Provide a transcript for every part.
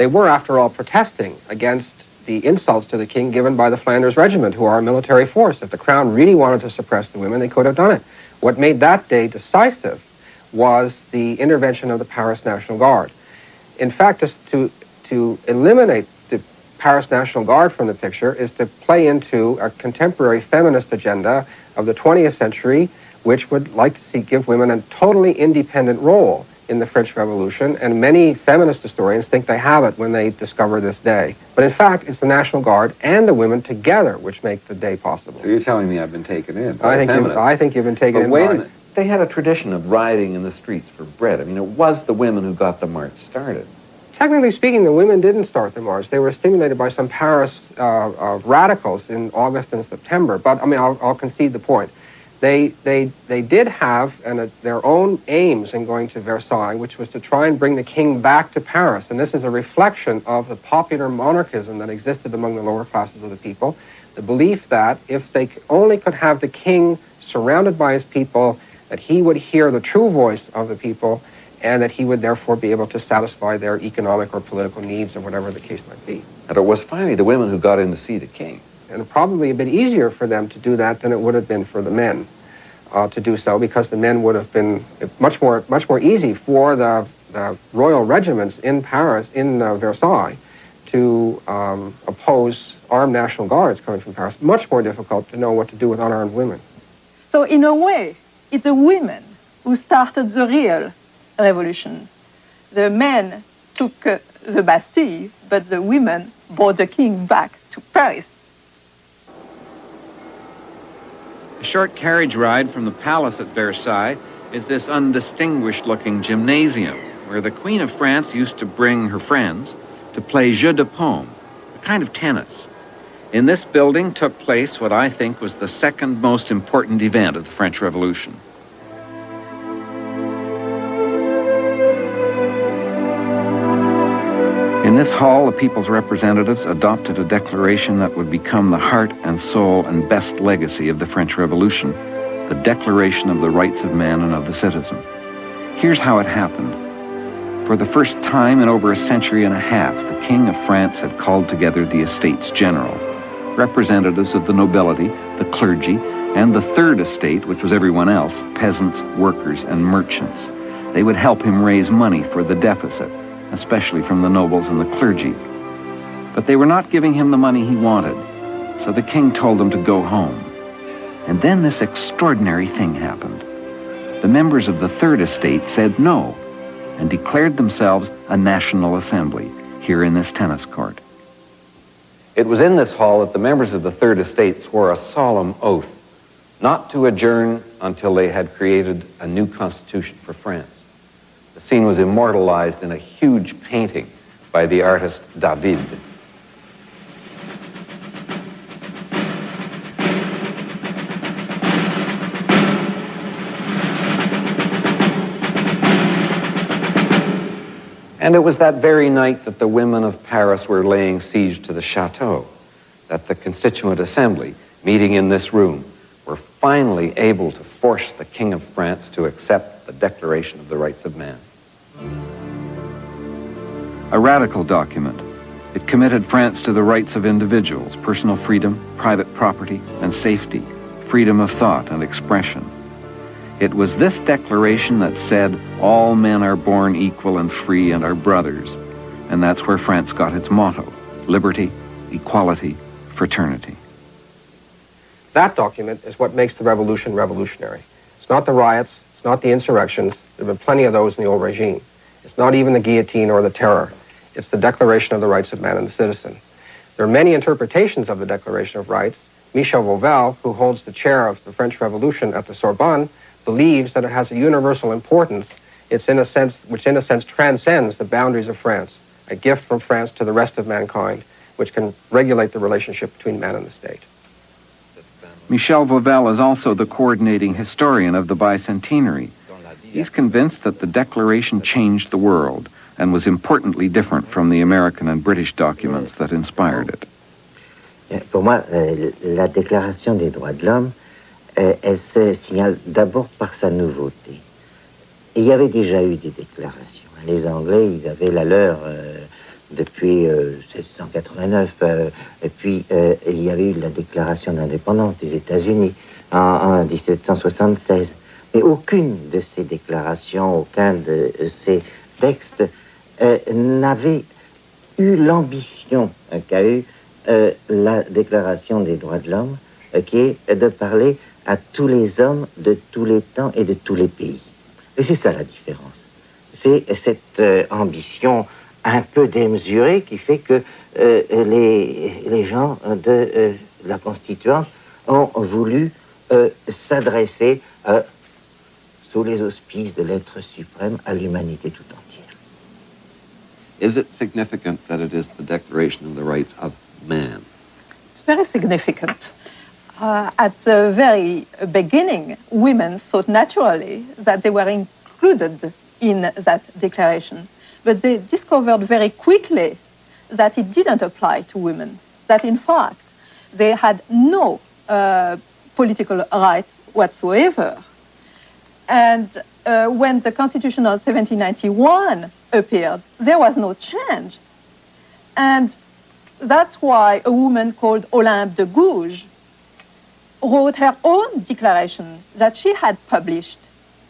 They were, after all, protesting against the insults to the king given by the Flanders Regiment, who are a military force. If the crown really wanted to suppress the women, they could have done it. What made that day decisive was the intervention of the Paris National Guard. In fact, just to eliminate the Paris National Guard from the picture is to play into a contemporary feminist agenda of the 20th century, which would like to see give women a totally independent role in the French Revolution, and many feminist historians think they have it when they discover this day. But in fact, it's the National Guard and the women together which make the day possible. So you're telling me I've been taken in. I think you've been taken in. But wait a minute. They had a tradition of riding in the streets for bread. I mean, it was the women who got the march started. Technically speaking, the women didn't start the march. They were stimulated by some Paris radicals in August and September. But, I mean, I'll concede the point. They did have their own aims in going to Versailles, which was to try and bring the king back to Paris. And this is a reflection of the popular monarchism that existed among the lower classes of the people. The belief that if they only could have the king surrounded by his people, that he would hear the true voice of the people, and that he would therefore be able to satisfy their economic or political needs or whatever the case might be. And it was finally the women who got in to see the king. And probably a bit easier for them to do that than it would have been for the men to do so, because the men would have been much more easy for the royal regiments in Paris, in Versailles, to oppose armed National Guards coming from Paris. Much more difficult to know what to do with unarmed women. So in a way, it's the women who started the real revolution. The men took the Bastille, but the women brought the king back to Paris. A short carriage ride from the palace at Versailles is this undistinguished-looking gymnasium where the Queen of France used to bring her friends to play jeu de paume, a kind of tennis. In this building took place what I think was the second most important event of the French Revolution. In this hall, the people's representatives adopted a declaration that would become the heart and soul and best legacy of the French Revolution, the Declaration of the Rights of Man and of the Citizen. Here's how it happened. For the first time in over a century and a half, the King of France had called together the Estates General, representatives of the nobility, the clergy, and the Third Estate, which was everyone else, peasants, workers, and merchants. They would help him raise money for the deficit, especially from the nobles and the clergy. But they were not giving him the money he wanted, so the king told them to go home. And then this extraordinary thing happened. The members of the Third Estate said no, and declared themselves a national assembly here in this tennis court. It was in this hall that the members of the Third Estate swore a solemn oath not to adjourn until they had created a new constitution for France. The scene was immortalized in a huge painting by the artist David. And it was that very night that the women of Paris were laying siege to the chateau, that the Constituent Assembly, meeting in this room, were finally able to force the King of France to accept the Declaration of the Rights of Man. A radical document. It committed France to the rights of individuals, personal freedom, private property, and safety, freedom of thought and expression. It was this declaration that said, all men are born equal and free and are brothers. And that's where France got its motto, liberty, equality, fraternity. That document is what makes the revolution revolutionary. It's not the riots, it's not the insurrections. There have been plenty of those in the old regime. It's not even the guillotine or the terror. It's the Declaration of the Rights of Man and the Citizen. There are many interpretations of the Declaration of Rights. Michel Vauvel, who holds the chair of the French Revolution at the Sorbonne, believes that it has a universal importance. It's which in a sense transcends the boundaries of France, a gift from France to the rest of mankind, which can regulate the relationship between man and the state. Michel Vauvel is also the coordinating historian of the bicentenary. He's convinced that the Declaration changed the world and was importantly different from the American and British documents that inspired it. Pour moi, la Déclaration des droits de l'homme, elle se signale d'abord par sa nouveauté. Et il y avait déjà eu des déclarations. Les Anglais, ils avaient la leur depuis 1789. Et puis, il y a eu la déclaration d'indépendance des États-Unis en 1776. Mais aucune de ces déclarations, aucun de ces textes n'avait eu l'ambition qu'a eu la Déclaration des droits de l'homme, qui est de parler à tous les hommes de tous les temps et de tous les pays. Et c'est ça la différence. C'est cette ambition un peu démesurée qui fait que les gens de la Constituante ont voulu s'adresser sous les auspices de l'être suprême à l'humanité tout entière. Is it significant that it is the Declaration of the Rights of Man? It's very significant. At the very beginning, women thought naturally that they were included in that declaration, but they discovered very quickly that it didn't apply to women, that in fact they had no political rights whatsoever. And when the Constitution of 1791 appeared, there was no change. And that's why a woman called Olympe de Gouges wrote her own declaration that she had published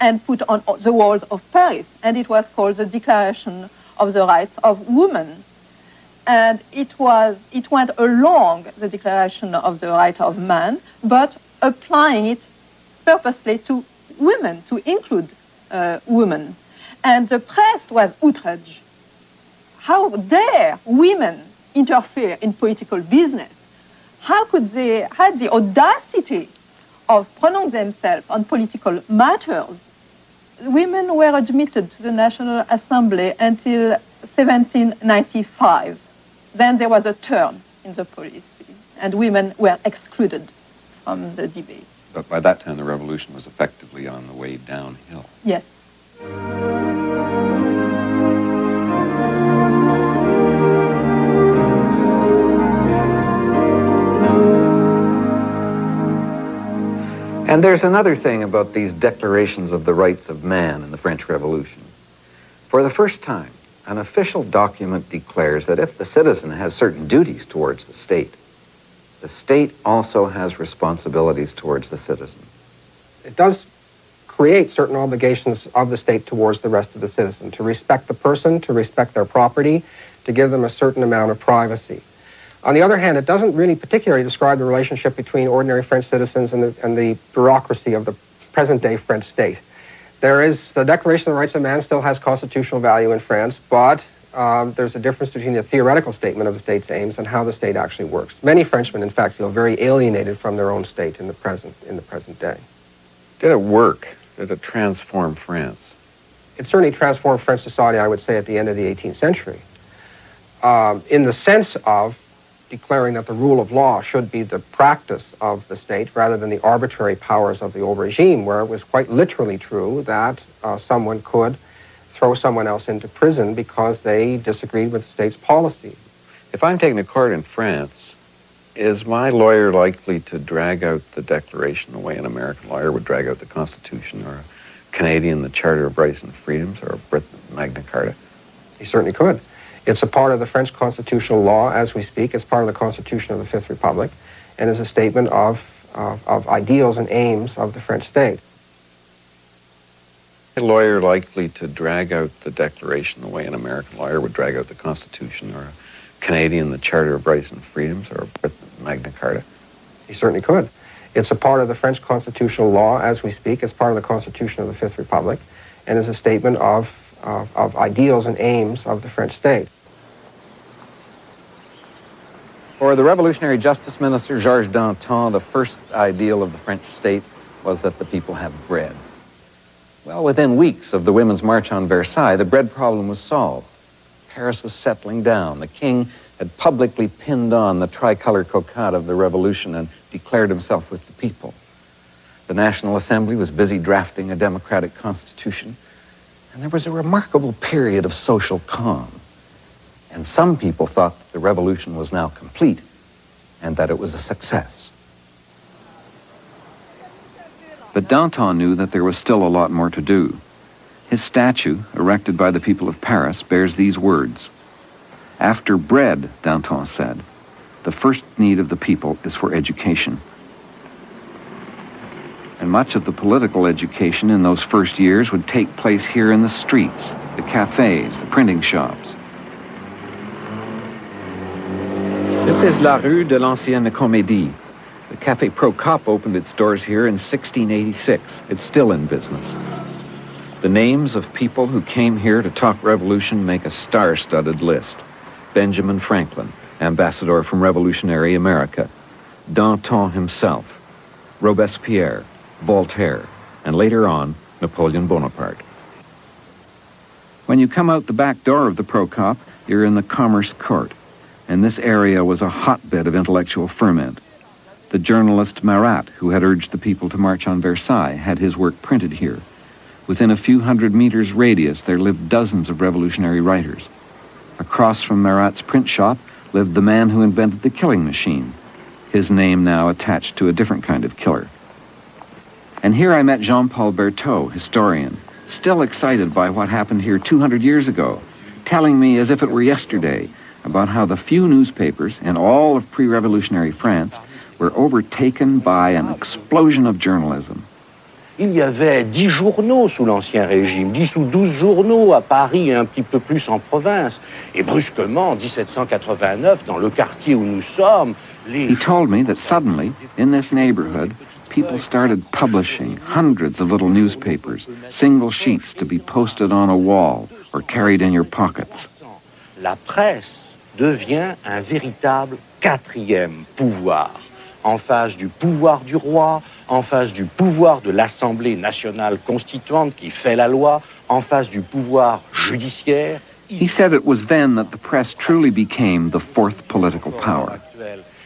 and put on the walls of Paris. And it was called the Declaration of the Rights of Women. And it went along the Declaration of the Right of Man, but applying it purposely to women, to include women. And the press was outraged. How dare women interfere in political business? How could they have the audacity of pronouncing themselves on political matters? Women were admitted to the National Assembly until 1795. Then there was a turn in the policy, and women were excluded from the debate. But by that time, the revolution was effectively on the way downhill. Yes. And there's another thing about these declarations of the rights of man in the French Revolution. For the first time, an official document declares that if the citizen has certain duties towards the state also has responsibilities towards the citizen. It does create certain obligations of the state towards the rest of the citizen, to respect the person, to respect their property, to give them a certain amount of privacy. On the other hand, it doesn't really particularly describe the relationship between ordinary French citizens and the bureaucracy of the present-day French state. The Declaration of the Rights of Man still has constitutional value in France, but there's a difference between the theoretical statement of the state's aims and how the state actually works. Many Frenchmen, in fact, feel very alienated from their own state in the present day. Did it work? Did it transform France? It certainly transformed French society, I would say, at the end of the 18th century, in the sense of declaring that the rule of law should be the practice of the state rather than the arbitrary powers of the old regime, where it was quite literally true that someone could throw someone else into prison because they disagreed with the state's policy. If I'm taking a court in France, is my lawyer likely to drag out the Declaration the way an American lawyer would drag out the Constitution, or a Canadian the Charter of Rights and Freedoms, or a Brit the Magna Carta? He certainly could. It's a part of the French constitutional law as we speak. It's part of the Constitution of the Fifth Republic, and is a statement of ideals and aims of the French state. A lawyer likely to drag out the Declaration the way an American lawyer would drag out the Constitution, or a Canadian the Charter of Rights and Freedoms, or a Brit the Magna Carta? He certainly could. It's a part of the French constitutional law as we speak. It's part of the Constitution of the Fifth Republic, and is a statement of ideals and aims of the French state. For the revolutionary justice minister Georges Danton, the first ideal of the French state was that the people have bread. Well, within weeks of the Women's March on Versailles, the bread problem was solved. Paris was settling down. The king had publicly pinned on the tricolor cockade of the revolution and declared himself with the people. The National Assembly was busy drafting a democratic constitution, and there was a remarkable period of social calm. And some people thought that the revolution was now complete and that it was a success. But Danton knew that there was still a lot more to do. His statue, erected by the people of Paris, bears these words: After bread, Danton said, the first need of the people is for education. And much of the political education in those first years would take place here in the streets, the cafes, the printing shops. This is La Rue de l'Ancienne Comédie. The Café Procop opened its doors here in 1686. It's still in business. The names of people who came here to talk revolution make a star-studded list. Benjamin Franklin, ambassador from revolutionary America. Danton himself. Robespierre, Voltaire, and later on, Napoleon Bonaparte. When you come out the back door of the Procop, you're in the Commerce Court, and this area was a hotbed of intellectual ferment. The journalist Marat, who had urged the people to march on Versailles, had his work printed here. Within a few hundred meters radius, there lived dozens of revolutionary writers. Across from Marat's print shop lived the man who invented the killing machine, his name now attached to a different kind of killer. And here I met Jean-Paul Berthaud, historian, still excited by what happened here 200 years ago, telling me as if it were yesterday about how the few newspapers in all of pre-revolutionary France were overtaken by an explosion of journalism. Il y avait 10 journaux sous l'Ancien Régime, 10 ou 12 journaux à Paris et un petit peu plus en province. Et brusquement, en 1789, dans le quartier où nous sommes, He told me that suddenly, in this neighborhood, people started publishing hundreds of little newspapers, single sheets to be posted on a wall or carried in your pockets. La presse devient un véritable quatrième pouvoir, en face du pouvoir du roi, en face du pouvoir de l'Assemblée nationale constituante qui fait la loi, en face du pouvoir judiciaire. He said it was then that the press truly became the fourth political power.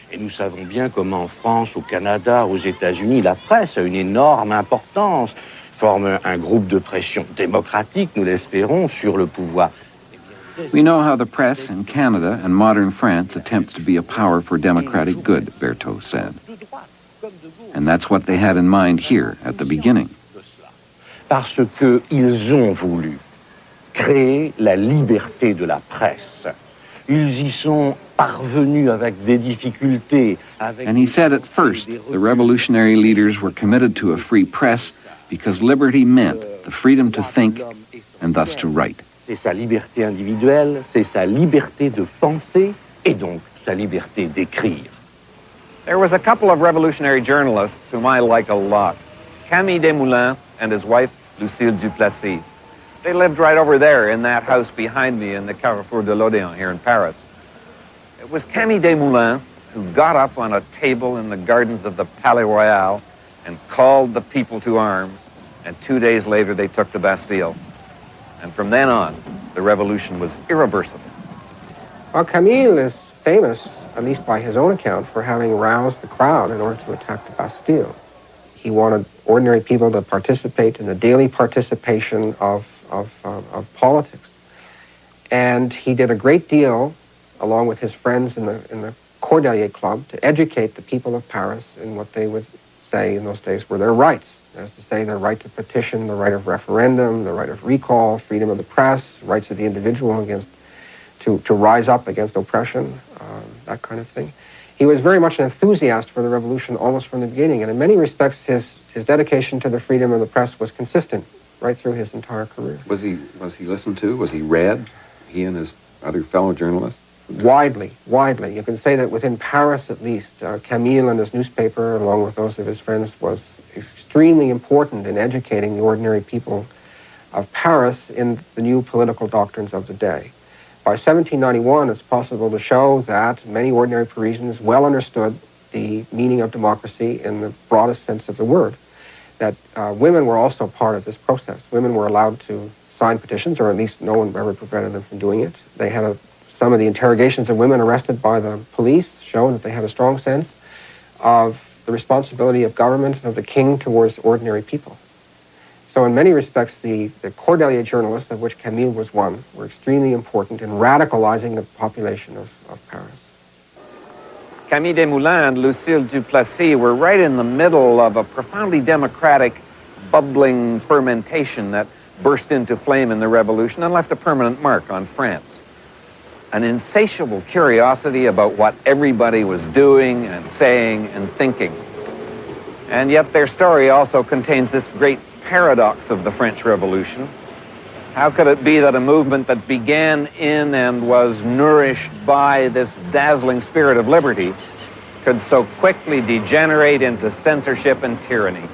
Et nous savons bien comment en France, au Canada, aux États-Unis, la presse a une énorme importance, forme un groupe de pression démocratique, nous l'espérons, sur le pouvoir. We know how the press in Canada and modern France attempts to be a power for democratic good, Berthaud said. And that's what they had in mind here at the beginning. Parce qu'ils ont voulu créer la liberté de la presse. Ils y sont parvenus avec des difficultés. And he said at first the revolutionary leaders were committed to a free press because liberty meant the freedom to think and thus to write. C'est sa liberté individuelle, c'est sa liberté de penser et donc sa liberté d'écrire. There was a couple of revolutionary journalists whom I like a lot. Camille Desmoulins and his wife, Lucille Duplessis. They lived right over there in that house behind me in the Carrefour de l'Odéon here in Paris. It was Camille Desmoulins who got up on a table in the gardens of the Palais Royal and called the people to arms, and 2 days later they took the Bastille. And from then on, the revolution was irreversible. Well, Camille is famous, at least by his own account, for having roused the crowd in order to attack the Bastille. He wanted ordinary people to participate in the daily participation of politics. And he did a great deal, along with his friends in the Cordelier Club, to educate the people of Paris in what they would say in those days were their rights. That is to say, their right to petition, the right of referendum, the right of recall, freedom of the press, rights of the individual to rise up against oppression, that kind of thing. He was very much an enthusiast for the revolution almost from the beginning, and in many respects his dedication to the freedom of the press was consistent right through his entire career. Was he listened to? Was he read? He and his other fellow journalists? Widely. You can say that within Paris at least, Camille and his newspaper, along with those of his friends, was extremely important in educating the ordinary people of Paris in the new political doctrines of the day. By 1791, it's possible to show that many ordinary Parisians well understood the meaning of democracy in the broadest sense of the word, that women were also part of this process. Women were allowed to sign petitions, or at least no one ever prevented them from doing it. They had some of the interrogations of women arrested by the police show that they had a strong sense of the responsibility of government and of the king towards ordinary people. So in many respects, the Cordelier journalists, of which Camille was one, were extremely important in radicalizing the population of Paris. Camille Desmoulins and Lucille Duplessis were right in the middle of a profoundly democratic, bubbling fermentation that burst into flame in the revolution and left a permanent mark on France. an insatiable curiosity about what everybody was doing and saying and thinking. And yet their story also contains this great paradox of the French Revolution. How could it be that a movement that began in and was nourished by this dazzling spirit of liberty could so quickly degenerate into censorship and tyranny?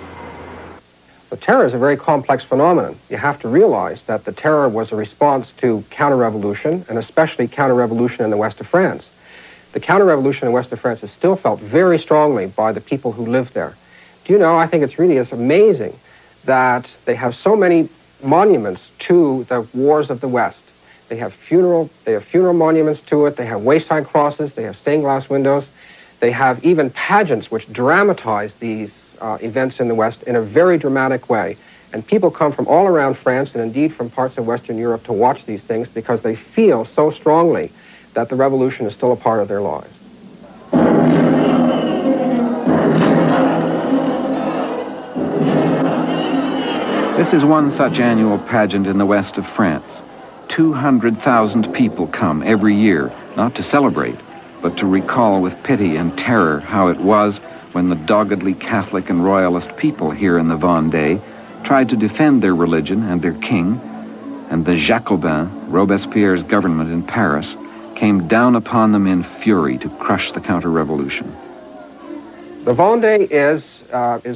The terror is a very complex phenomenon. You have to realize that the terror was a response to counter-revolution, and especially counter-revolution in the west of France. The counter-revolution in the west of France is still felt very strongly by the people who live there. Do you know, I think it's amazing that they have so many monuments to the wars of the West. They have funeral monuments to it, they have wayside crosses, they have stained glass windows, they have even pageants which dramatize these events in the West in a very dramatic way. And people come from all around France and indeed from parts of Western Europe to watch these things because they feel so strongly that the revolution is still a part of their lives. This is one such annual pageant in the west of France. 200,000 people come every year, not to celebrate, but to recall with pity and terror how it was when the doggedly Catholic and royalist people here in the Vendée tried to defend their religion and their king, and the Jacobins, Robespierre's government in Paris, came down upon them in fury to crush the counter-revolution. The Vendée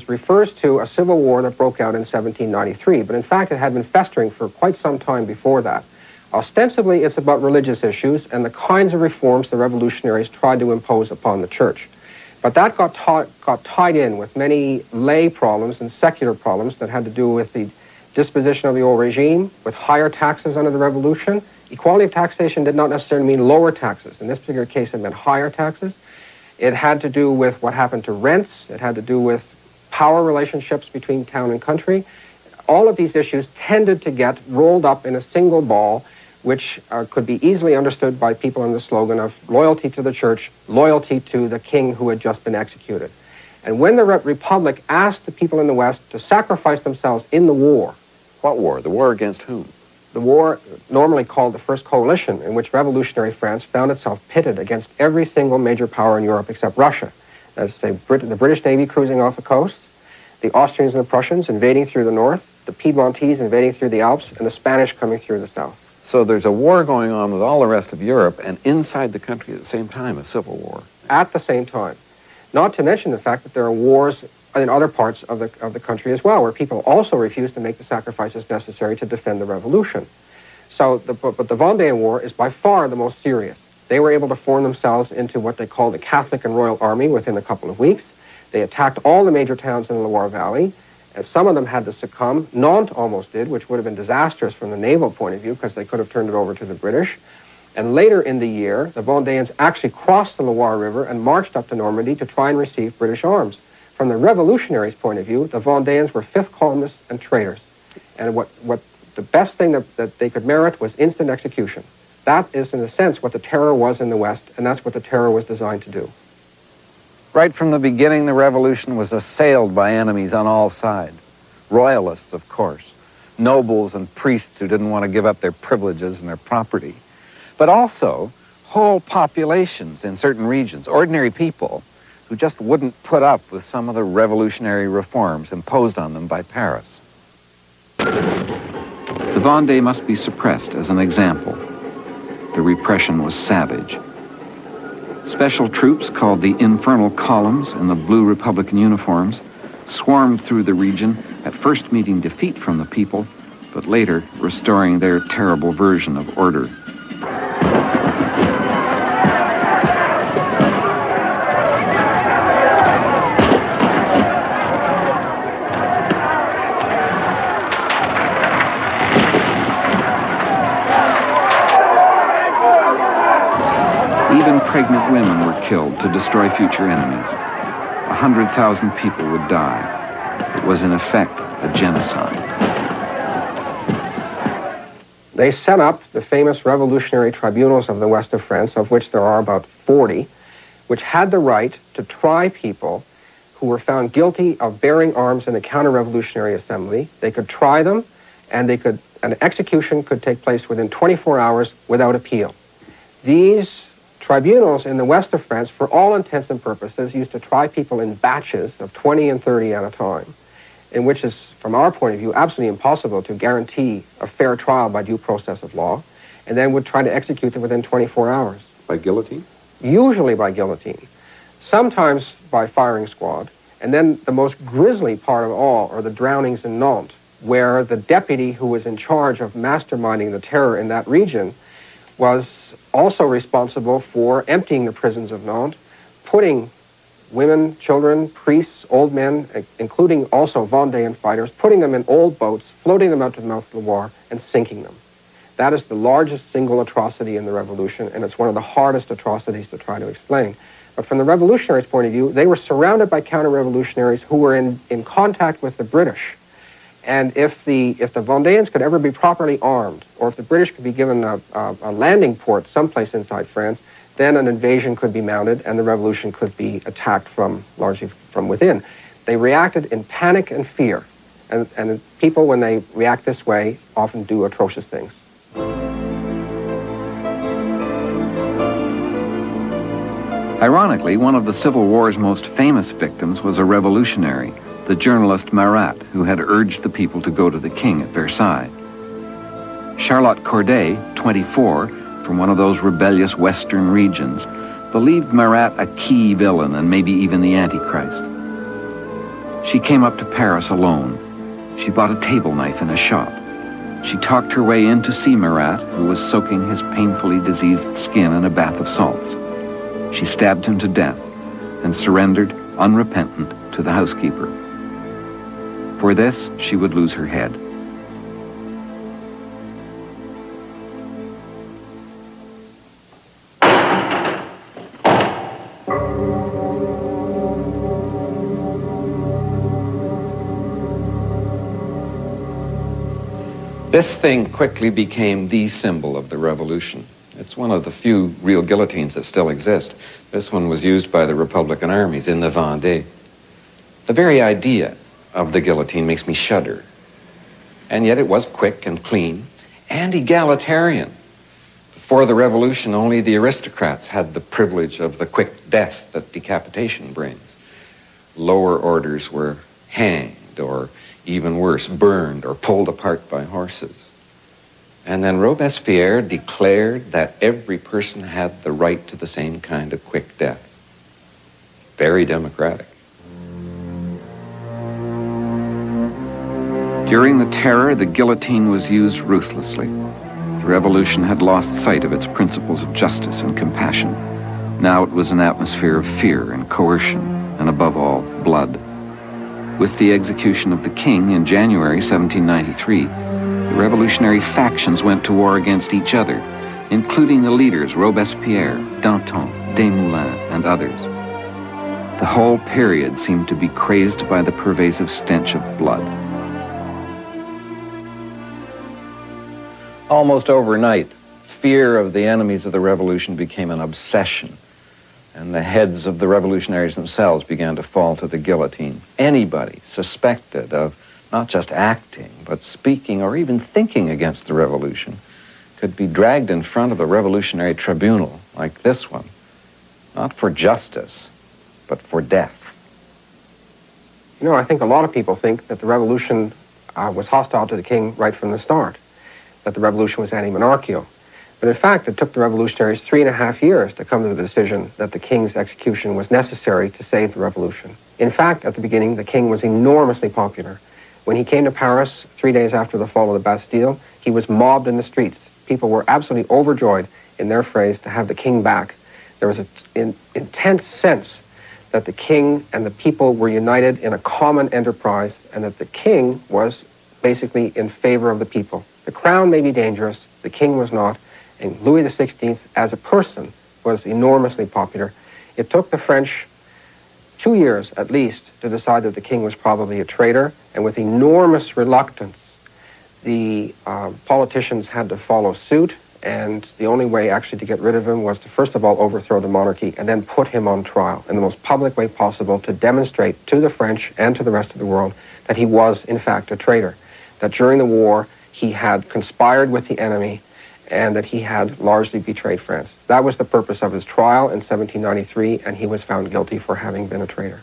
refers to a civil war that broke out in 1793, but in fact it had been festering for quite some time before that. Ostensibly, it's about religious issues and the kinds of reforms the revolutionaries tried to impose upon the church. But that got tied in with many lay problems and secular problems that had to do with the disposition of the old regime, with higher taxes under the revolution. Equality of taxation did not necessarily mean lower taxes. In this particular case, it meant higher taxes. It had to do with what happened to rents. It had to do with power relationships between town and country. All of these issues tended to get rolled up in a single ball, which could be easily understood by people under the slogan of loyalty to the church, loyalty to the king who had just been executed. And when the Republic asked the people in the West to sacrifice themselves in the war. What war? The war against whom? The war normally called the First Coalition, in which revolutionary France found itself pitted against every single major power in Europe except Russia. That is to say, the British Navy cruising off the coast, the Austrians and the Prussians invading through the north, the Piedmontese invading through the Alps, and the Spanish coming through the south. So there's a war going on with all the rest of Europe, and inside the country at the same time, a civil war. At the same time. Not to mention the fact that there are wars in other parts of the country as well, where people also refuse to make the sacrifices necessary to defend the revolution. But the Vendée War is by far the most serious. They were able to form themselves into what they called the Catholic and Royal Army within a couple of weeks. They attacked all the major towns in the Loire Valley, and some of them had to succumb. Nantes almost did, which would have been disastrous from the naval point of view because they could have turned it over to the British. And later in the year, the Vendéans actually crossed the Loire River and marched up to Normandy to try and receive British arms. From the revolutionaries' point of view, the Vendéans were fifth columnists and traitors. And what the best thing that they could merit was instant execution. That is, in a sense, what the terror was in the West, and that's what the terror was designed to do. Right from the beginning, the revolution was assailed by enemies on all sides. Royalists, of course, nobles and priests who didn't want to give up their privileges and their property, but also whole populations in certain regions, ordinary people who just wouldn't put up with some of the revolutionary reforms imposed on them by Paris. The Vendée must be suppressed as an example. The repression was savage. Special troops called the Infernal Columns in the blue Republican uniforms swarmed through the region, at first meeting defeat from the people, but later restoring their terrible version of order. Even pregnant women were killed to destroy future enemies. 100,000 people would die. It was, in effect, a genocide. They set up the famous revolutionary tribunals of the west of France, of which there are about 40, which had the right to try people who were found guilty of bearing arms in a counter-revolutionary assembly. They could try them, and an execution could take place within 24 hours without appeal. These tribunals in the west of France, for all intents and purposes, used to try people in batches of 20 and 30 at a time, in which is, from our point of view, absolutely impossible to guarantee a fair trial by due process of law, and then would try to execute them within 24 hours. By guillotine? Usually by guillotine, sometimes by firing squad, and then the most grisly part of all are the drownings in Nantes, where the deputy who was in charge of masterminding the terror in that region was also responsible for emptying the prisons of Nantes, putting women, children, priests, old men, including also Vendéan fighters, putting them in old boats, floating them out to the mouth of the Loire, and sinking them. That is the largest single atrocity in the revolution, and it's one of the hardest atrocities to try to explain. But from the revolutionaries' point of view, they were surrounded by counter-revolutionaries who were in contact with the British. And if the Vendéans could ever be properly armed, or if the British could be given a landing port someplace inside France, then an invasion could be mounted and the revolution could be attacked largely from within. They reacted in panic and fear. And people, when they react this way, often do atrocious things. Ironically, one of the Civil War's most famous victims was a revolutionary, the journalist Marat, who had urged the people to go to the king at Versailles. Charlotte Corday, 24, from one of those rebellious western regions, believed Marat a key villain and maybe even the Antichrist. She came up to Paris alone. She bought a table knife in a shop. She talked her way in to see Marat, who was soaking his painfully diseased skin in a bath of salts. She stabbed him to death and surrendered, unrepentant, to the housekeeper. For this, she would lose her head. This thing quickly became the symbol of the revolution. It's one of the few real guillotines that still exist. This one was used by the Republican armies in the Vendée. The very idea of the guillotine makes me shudder. And yet it was quick and clean and egalitarian. Before the revolution, only the aristocrats had the privilege of the quick death that decapitation brings. Lower orders were hanged, or even worse, burned or pulled apart by horses. And then Robespierre declared that every person had the right to the same kind of quick death. Very democratic. During the terror, the guillotine was used ruthlessly. The revolution had lost sight of its principles of justice and compassion. Now it was an atmosphere of fear and coercion, and above all, blood. With the execution of the king in January 1793, the revolutionary factions went to war against each other, including the leaders Robespierre, Danton, Desmoulins, and others. The whole period seemed to be crazed by the pervasive stench of blood. Almost overnight, fear of the enemies of the revolution became an obsession, and the heads of the revolutionaries themselves began to fall to the guillotine. Anybody suspected of not just acting, but speaking or even thinking against the revolution could be dragged in front of a revolutionary tribunal like this one, not for justice, but for death. You know, I think a lot of people think that the revolution was hostile to the king right from the start, that the revolution was anti-monarchical. But in fact, it took the revolutionaries 3.5 years to come to the decision that the king's execution was necessary to save the revolution. In fact, at the beginning, the king was enormously popular. When he came to Paris 3 days after the fall of the Bastille, he was mobbed in the streets. People were absolutely overjoyed, in their phrase, to have the king back. There was an intense sense that the king and the people were united in a common enterprise, and that the king was basically in favor of the people. The crown may be dangerous, the king was not, and Louis XVI, as a person, was enormously popular. It took the French 2 years, at least, to decide that the king was probably a traitor, and with enormous reluctance, the politicians had to follow suit, and the only way actually to get rid of him was to first of all overthrow the monarchy and then put him on trial in the most public way possible to demonstrate to the French and to the rest of the world that he was, in fact, a traitor, that during the war he had conspired with the enemy and that he had largely betrayed France. That was the purpose of his trial in 1793, and he was found guilty for having been a traitor.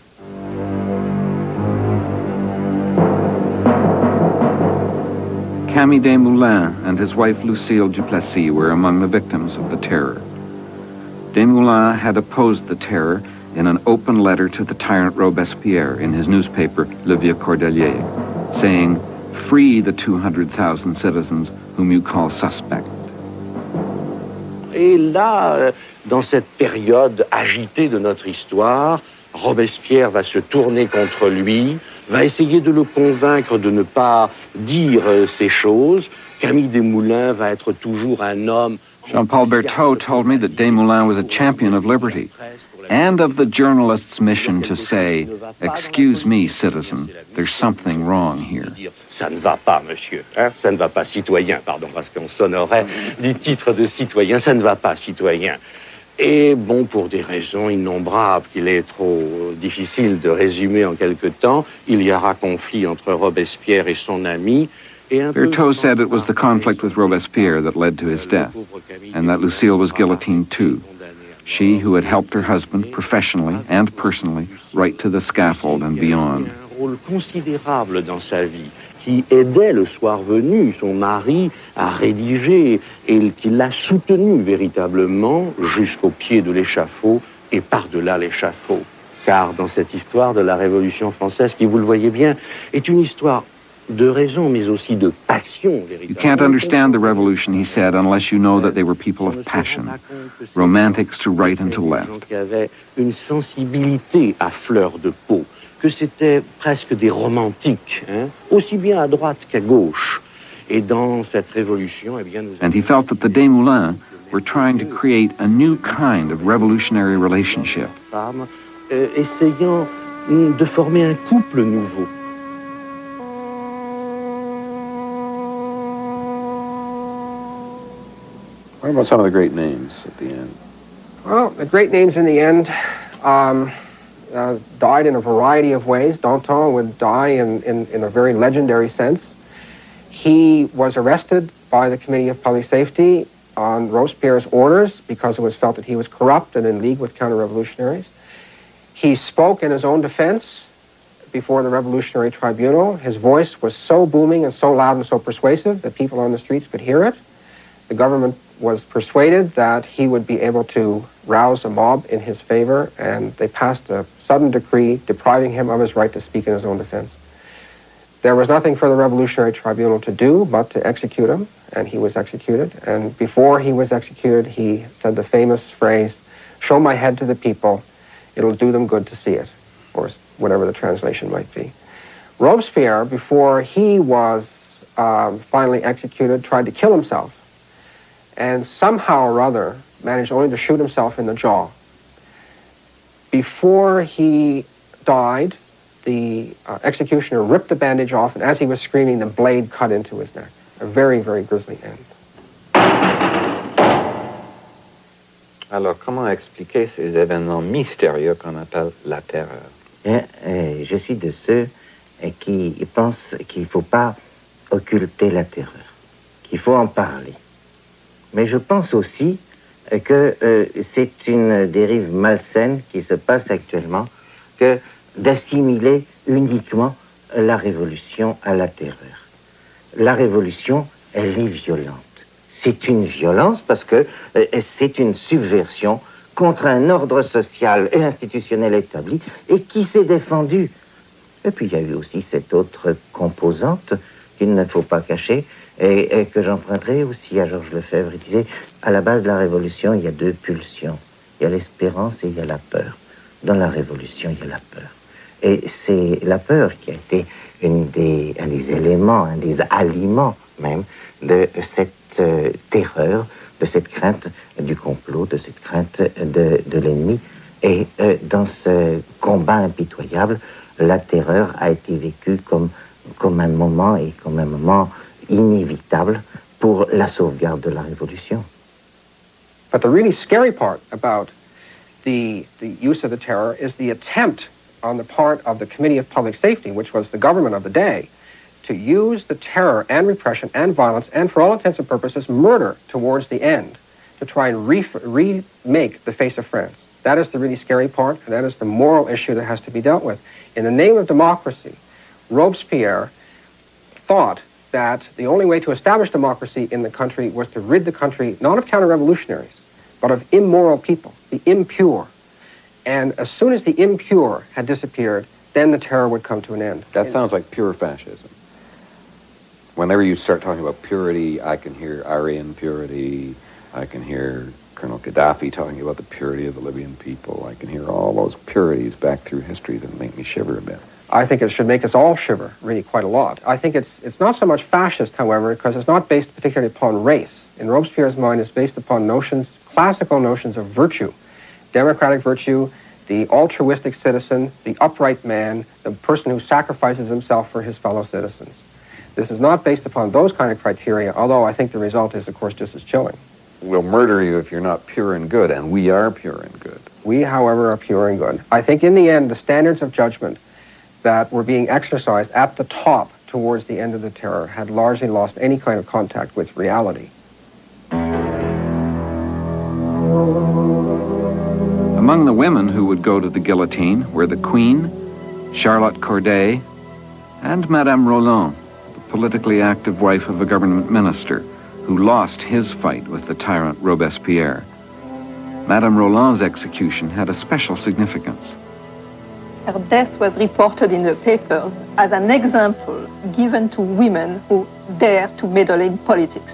Camille Desmoulins and his wife Lucille Duplessis were among the victims of the terror. Desmoulins had opposed the terror in an open letter to the tyrant Robespierre in his newspaper Le Vieux Cordelier, saying, "Free the 200,000 citizens whom you call suspect." Et là, dans cette période agitée de notre histoire, Robespierre va se tourner contre lui, va essayer de le convaincre de ne pas dire ces choses. Camille Desmoulins va être toujours un homme... Jean-Paul Berthaud told me that Desmoulins was a champion of liberty and of the journalist's mission to say, "Excuse me, citizen, there's something wrong here." Ça ne va pas, monsieur. Hein? Ça ne va pas, citoyen, pardon, parce qu'on s'honorait du titre de citoyen. Ça ne va pas, citoyen. Et bon, pour des raisons innombrables qu'il est trop difficile de résumer en quelque temps, il y aura conflit entre Robespierre et son ami. Berthaud said it was the conflict with Robespierre that led to his death, and that Lucille was guillotined too. She who had helped her husband professionally and personally right to the scaffold and beyond. Un rôle considérable dans sa vie, qui aidait le soir venu son mari à rédiger et qui l'a soutenu véritablement jusqu'au pied de l'échafaud et par-delà l'échafaud. Car dans cette histoire de la Révolution française, qui, vous le voyez bien, est une histoire de raison, mais aussi de passion. You can't understand the revolution, he said, unless you know that they were people of passion, romantics to right and to left. Qui avaient une sensibilité à fleur de peau, que c'était presque des romantiques, hein, aussi bien à droite qu'à gauche. Et dans cette révolution, eh bien, nous and he felt that the Desmoulins were trying to create a new kind of revolutionary relationship. Femmes, essayant de former un couple nouveau. What about some of the great names at the end? Well, the great names in the end died in a variety of ways. Danton would die in a very legendary sense. He was arrested by the Committee of Public Safety on Robespierre's orders because it was felt that he was corrupt and in league with counter-revolutionaries. He spoke in his own defense before the Revolutionary Tribunal. His voice was so booming and so loud and so persuasive that people on the streets could hear it. The government was persuaded that he would be able to rouse a mob in his favor, and they passed a sudden decree depriving him of his right to speak in his own defense. There was nothing for the Revolutionary Tribunal to do but to execute him, and he was executed. And before he was executed, he said the famous phrase, "Show my head to the people, it'll do them good to see it," or whatever the translation might be. Robespierre, before he was finally executed, tried to kill himself, and somehow or other managed only to shoot himself in the jaw. Before he died, the executioner ripped the bandage off, and as he was screaming, the blade cut into his neck. A very, very grisly end. Alors, comment expliquer ces événements mystérieux qu'on appelle la terreur? Je suis de ceux qui pensent qu'il ne faut pas occulter la terreur, qu'il faut en parler. Mais je pense aussi que c'est une dérive malsaine qui se passe actuellement que d'assimiler uniquement la révolution à la terreur. La révolution, elle est violente. C'est une violence parce que c'est une subversion contre un ordre social et institutionnel établi et qui s'est défendu. Et puis il y a eu aussi cette autre composante qu'il ne faut pas cacher, et que j'emprunterai aussi à Georges Lefebvre. Il disait, à la base de la révolution, il y a deux pulsions. Il y a l'espérance et il y a la peur. Dans la révolution, il y a la peur. Et c'est la peur qui a été un des éléments, un des aliments même de cette terreur, de cette crainte du complot, de cette crainte de l'ennemi. Et dans ce combat impitoyable, la terreur a été vécue comme un moment et comme un moment inévitable pour la sauvegarde de la révolution. But the really scary part about the use of the terror is the attempt on the part of the Committee of Public Safety, which was the government of the day, to use the terror and repression and violence and, for all intents and purposes, murder towards the end to try and remake the face of France. That is the really scary part, and that is the moral issue that has to be dealt with. In the name of democracy, Robespierre thought that the only way to establish democracy in the country was to rid the country not of counter-revolutionaries, but of immoral people, the impure. And as soon as the impure had disappeared, then the terror would come to an end. That sounds like pure fascism. Whenever you start talking about purity, I can hear Aryan purity, I can hear Colonel Gaddafi talking about the purity of the Libyan people. I can hear all those purities back through history that make me shiver a bit. I think it should make us all shiver, really, quite a lot. I think it's not so much fascist, however, because it's not based particularly upon race. In Robespierre's mind, it's based upon notions, classical notions of virtue, democratic virtue, the altruistic citizen, the upright man, the person who sacrifices himself for his fellow citizens. This is not based upon those kind of criteria, although I think the result is, of course, just as chilling. We'll murder you if you're not pure and good, and we are pure and good. We, however, are pure and good. I think in the end, the standards of judgment that were being exercised at the top towards the end of the terror had largely lost any kind of contact with reality. Among the women who would go to the guillotine were the Queen, Charlotte Corday, and Madame Roland, the politically active wife of a government minister who lost his fight with the tyrant Robespierre. Madame Roland's execution had a special significance. Her death was reported in the papers as an example given to women who dare to meddle in politics.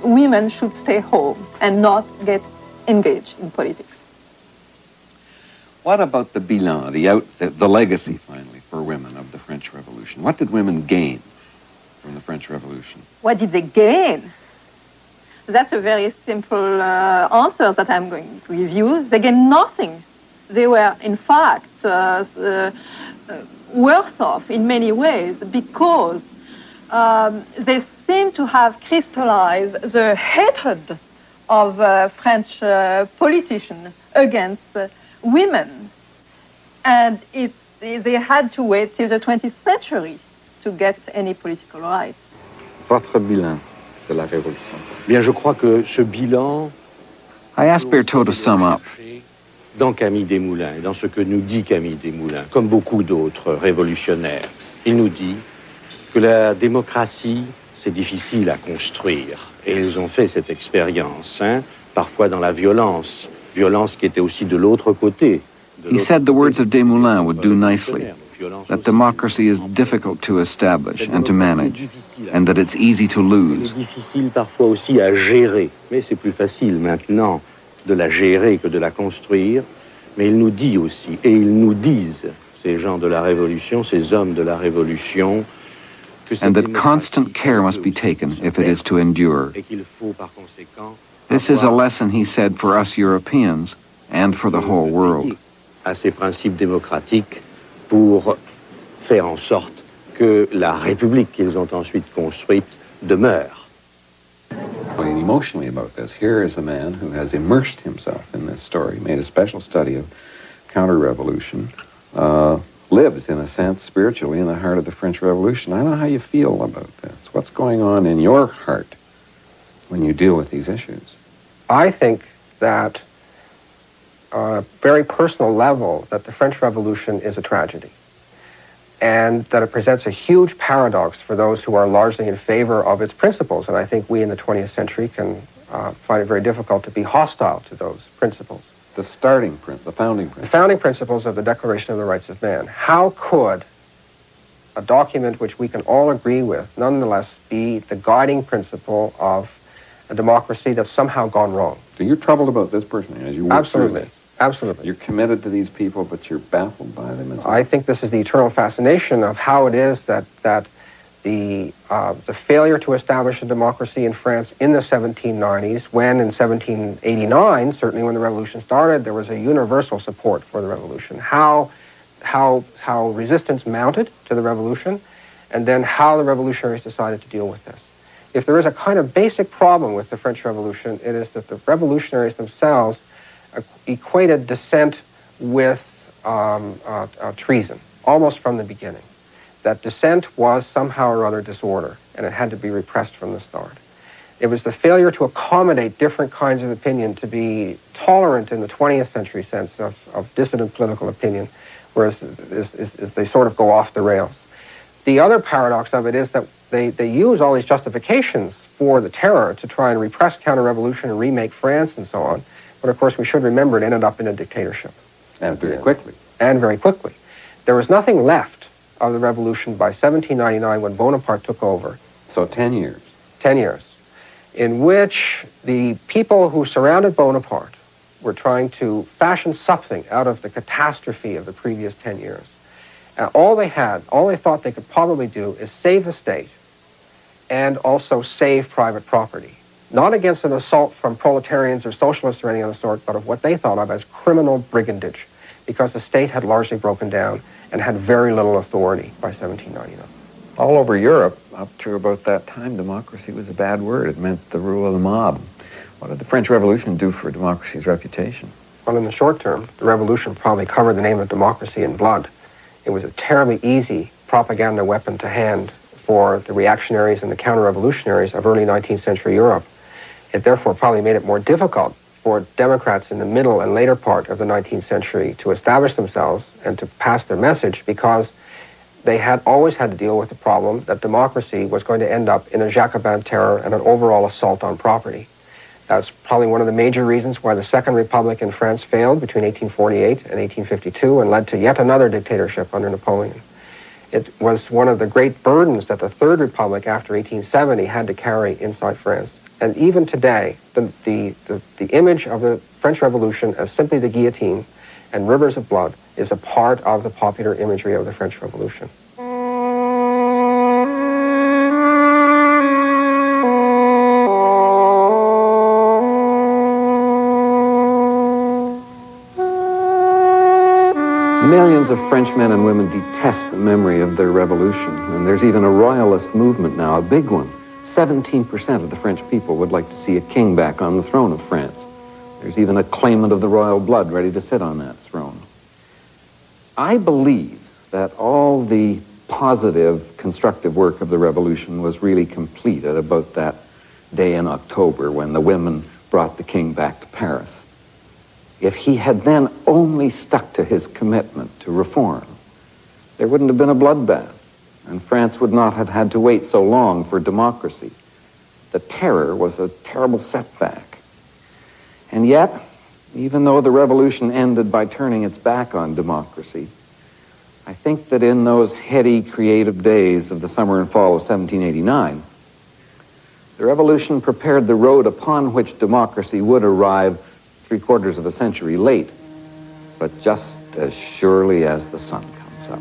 Women should stay home and not get engaged in politics. What about the bilan, the legacy, finally, for women of the French Revolution? What did women gain from the French Revolution? What did they gain? That's a very simple answer that I'm going to give you. They gained nothing. They were, in fact, worse off in many ways because they seem to have crystallized the hatred of French politicians against women. And they had to wait till the 20th century to get any political rights. Votre bilan de la Révolution? Bien, je crois que ce bilan... I asked Berthaud to sum up. Dans Camille Desmoulins, et dans ce que nous dit Camille Desmoulins, comme beaucoup d'autres révolutionnaires, il nous dit que la démocratie, c'est difficile à construire. Et ils ont fait cette expérience, parfois dans la violence qui était aussi de l'autre côté. He said the words of Desmoulins would do nicely, that democracy is difficult to establish and to manage, and that it's easy to lose. C'est difficile parfois aussi à gérer, mais c'est plus facile maintenant de la gérer que de la construire. Mais il nous dit aussi, et ils nous disent, ces gens de la Révolution, ces hommes de la Révolution, and that constant care must be taken if it is to endure. Et qu'il faut par conséquent This is a lesson, he said, for us Europeans and for the whole world. À ces principes démocratiques pour faire en sorte que la République qu'ils ont ensuite construite demeure. Emotionally about this, here is a man who has immersed himself in this story, made a special study of counter-revolution, lives, in a sense, spiritually in the heart of the French Revolution. I don't know how you feel about this. What's going on in your heart when you deal with these issues? I think that on a very personal level that the French Revolution is a tragedy, and that it presents a huge paradox for those who are largely in favor of its principles. And I think we in the 20th century can find it very difficult to be hostile to those principles. The founding principles. The founding principles of the Declaration of the Rights of Man. How could a document which we can all agree with nonetheless be the guiding principle of a democracy that's somehow gone wrong? So you're troubled about this personally as you work Absolutely. through this. Absolutely. You're committed to these people, but you're baffled by them. I think this is the eternal fascination of how it is that the failure to establish a democracy in France in the 1790s, when in 1789, certainly when the revolution started, there was a universal support for the revolution. How resistance mounted to the revolution, and then how the revolutionaries decided to deal with this. If there is a kind of basic problem with the French Revolution, it is that the revolutionaries themselves equated dissent with treason, almost from the beginning. that dissent was somehow or other disorder, and it had to be repressed from the start. It was the failure to accommodate different kinds of opinion, to be tolerant in the 20th century sense of dissident political opinion, whereas they sort of go off the rails. The other paradox of it is that they use all these justifications for the terror to try and repress counter-revolution and remake France and so on. But of course, we should remember it ended up in a dictatorship. And very quickly. And very quickly. There was nothing left of the revolution by 1799 when Bonaparte took over. So 10 years. 10 years. In which the people who surrounded Bonaparte were trying to fashion something out of the catastrophe of the previous 10 years. All they thought they could probably do is save the state and also save private property. Not against an assault from proletarians or socialists or any other sort, but of what they thought of as criminal brigandage, because the state had largely broken down and had very little authority by 1799. All over Europe, up to about that time, democracy was a bad word. It meant the rule of the mob. What did the French Revolution do for democracy's reputation? Well, in the short term, the revolution probably covered the name of democracy in blood. It was a terribly easy propaganda weapon to hand for the reactionaries and the counter-revolutionaries of early 19th century Europe. It therefore probably made it more difficult for Democrats in the middle and later part of the 19th century to establish themselves and to pass their message, because they had always had to deal with the problem that democracy was going to end up in a Jacobin terror and an overall assault on property. That's probably one of the major reasons why the Second Republic in France failed between 1848 and 1852 and led to yet another dictatorship under Napoleon. It was one of the great burdens that the Third Republic after 1870 had to carry inside France. And even today, the image of the French Revolution as simply the guillotine and rivers of blood is a part of the popular imagery of the French Revolution. Millions of French men and women detest the memory of their revolution, and there's even a royalist movement now, a big one. 17% of the French people would like to see a king back on the throne of France. There's even a claimant of the royal blood ready to sit on that throne. I believe that all the positive, constructive work of the revolution was really complete at about that day in October when the women brought the king back to Paris. If he had then only stuck to his commitment to reform, there wouldn't have been a bloodbath, and France would not have had to wait so long for democracy. The terror was a terrible setback. And yet, even though the revolution ended by turning its back on democracy, I think that in those heady, creative days of the summer and fall of 1789, the revolution prepared the road upon which democracy would arrive 3/4 of a century late, but just as surely as the sun comes up.